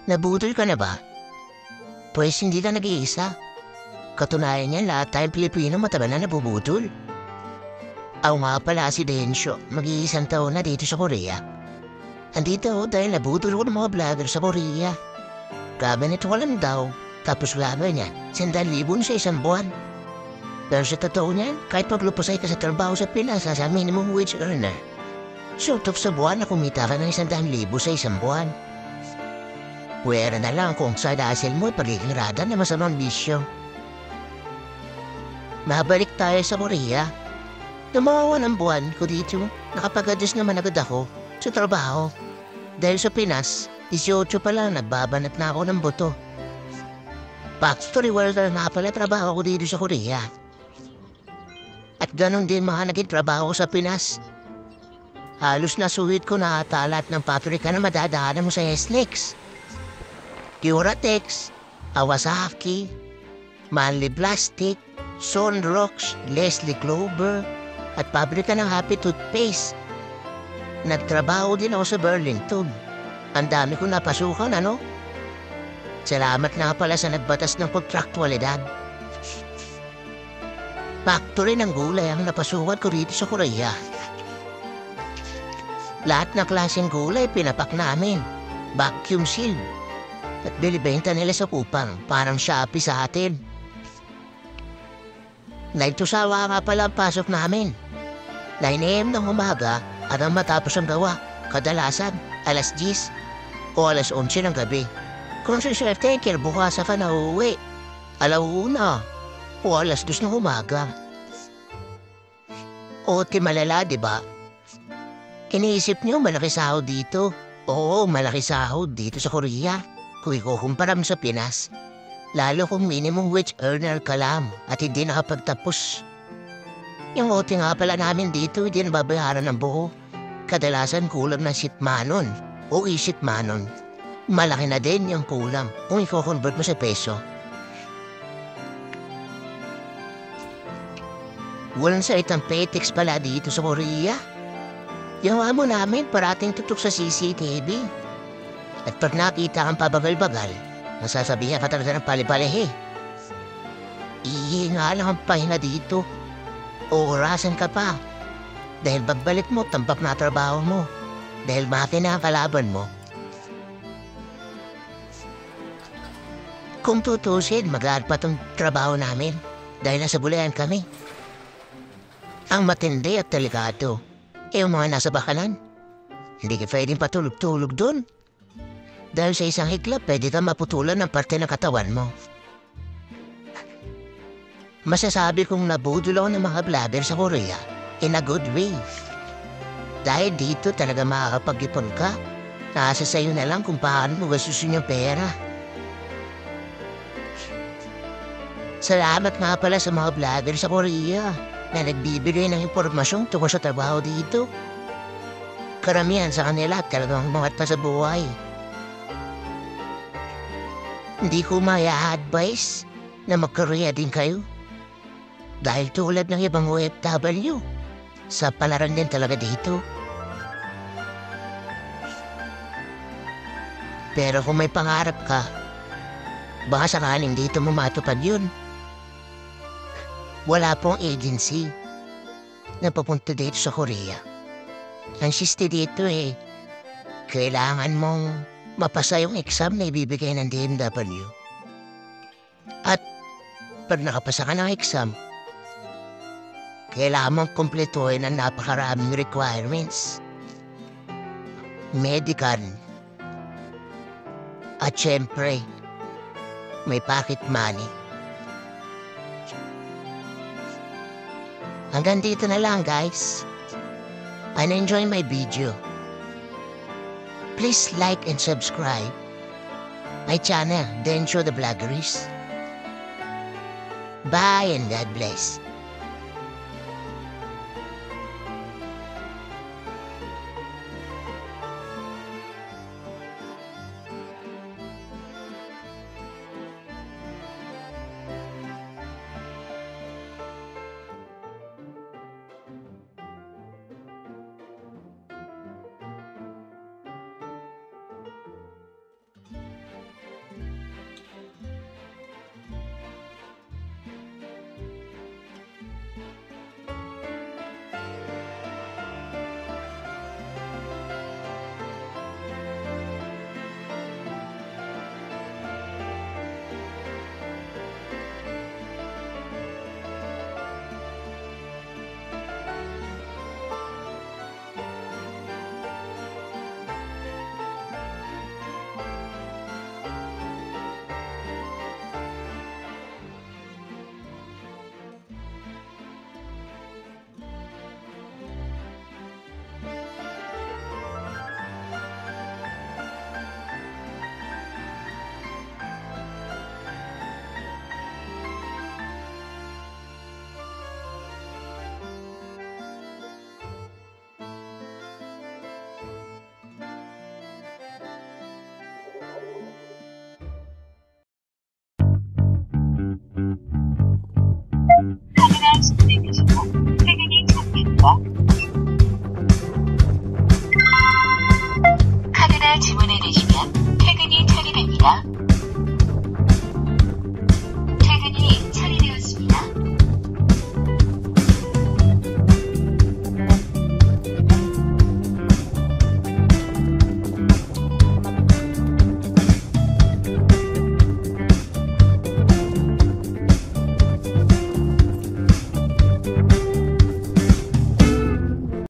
Nabudol ka na ba? Pues hindi ka nag-iisa. Katunayan niyan lahat tayong Pilipino matagal na nabubudol. Ako nga pala si Densyo, mag-iisang taon na dito sa Korea. Andito ako dahil nabudol ko ng mga vlogger sa Korea. Grabe nito ko lang daw. Tapos vlogger niya, 100,000 sa isang buwan. Pero sa totoo niyan, kahit maglupasay ka sa trabaho sa Pinas, sa minimum wage earner. Sort of sa buwan na kumita ka ng 100,000 sa isang buwan. Pwera na lang kung sa dasel mo pagiging rada na masamang bisyo. Mabalik tayo sa Korea. Tumawa ng buwan ko dito, nakapag-adjust naman agad ako sa trabaho. Dahil sa Pinas, 18 pa lang nagbabanat na ako ng buto. Factory welder na pala trabaho ko dito sa Korea. At ganun din mga naging trabaho ko sa Pinas. Halos nasuhit ko na lahat ng paprika na madadaanan mo sa SNEX. Curatex, Awasaki, Manly Plastic, Sunrox, Leslie Clover, at pabrika ng Happy Toothpaste. Nagtrabaho din ako sa Burlington. Ang dami kong napasukan, ano? Salamat na pala sa nagbatas ng kontraktualidad. Factory ng gulay ang napasukan ko rito sa Korea. Lahat ng klaseng gulay pinapak namin. Vacuum seal. At binibenta nila sa kupang, parang Shopee sa atin. Nagtusawa nga pala ang pasok namin. 9 AM ng umaga at ang matapos ang gawa, kadalasan alas 10 o alas 11 ng gabi. Kung si Chef Tanker bukas ka na uuwi, alauna o alas 2 ng umaga. O malala, diba? Iniisip niyo malaki sahod dito. Oo, malaki sahod dito sa Korea. Kung ikukumpara mo sa Pinas, lalo kung minimum wage earner ka lang at hindi nakapagtapos. Yung OT nga pala namin dito, hindi nababayaran ng buo. Kadalasan kulang ng sitmanon o isitmanon. Malaki na din yung kulang kung i-convert mo sa peso. Walang saitang petex pala dito sa Korea. Yung amo namin parating tutok sa CCTV. At pag nakita kang pabagal-bagal, nasasabihan ka talaga ng pali-palihi. Ihinga lang ang pahinga dito. Orasan ka pa. Dahil pagbalik mo, tambak na trabaho mo. Dahil makina ang kalaban mo. Kung tutusin, mag-aar pa tong trabaho namin. Dahil nasa bulayan kami. Ang matindi at delikado. Yung mga nasa bakalan. Hindi ka pwedeng patulog-tulog dun. Dahil sa isang hikla, pwede ka maputulan ng parte ng katawan mo. Masasabi kong nabudol ako ng mga vlogger sa Korea in a good way. Dahil dito talaga makakapag-ipon ka. Nasa sayo na lang kung paano mo gasusin yung pera. Salamat nga pala sa mga vlogger sa Korea na nagbibigay ng impormasyon tungkol sa trabaho dito. Karamihan sa kanila talagang umangat pa sa buhay. Hindi ko maya-advise na mag-Korea din kayo. Dahil tulad ng ibang OFW, sa palaran din talaga dito. Pero kung may pangarap ka, baka sakaling dito mo matupad yun. Wala pong agency na papunta dito sa Korea. Ang siste dito kailangan mong mapasa yung exam na ibibigay ng DMW. At pag nakapasa ka ng exam, kailangan mong kumpletuhin ang napakaraming requirements. Medical. At syempre, may pocket money. Hanggang dito na lang, guys. And enjoy my video. Please like and subscribe my channel, Densyo the Vloggerist. Bye and God bless. ka?